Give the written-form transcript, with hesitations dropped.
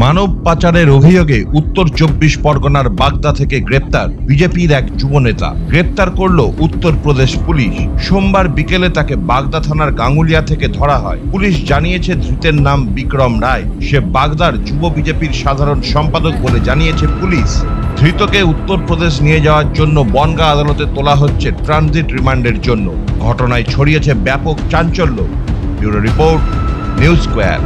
মানব পাচারের অভিযোগে উত্তর 24 পরগনার বাগদা থেকে গ্রেপ্তার বিজেপির এক যুবনেতা। গ্রেপ্তার করল উত্তরপ্রদেশ পুলিশ। সোমবার বিকেলে তাকে বাগদা থানার গাঙ্গুলিয়া থেকে ধরা হয়। পুলিশ জানিয়েছে ধৃতের নাম বিক্রম রায়। সে বাগদার যুব বিজেপির সাধারণ সম্পাদক বলে জানিয়েছে পুলিশ। ধৃতকে উত্তরপ্রদেশ নিয়ে যাওয়ার জন্য বনগাঁ আদালতে তোলা হচ্ছে ট্রানজিট রিমান্ডের জন্য। ঘটনায় ছড়িয়েছে ব্যাপক চাঞ্চল্য। Bureau report, news square.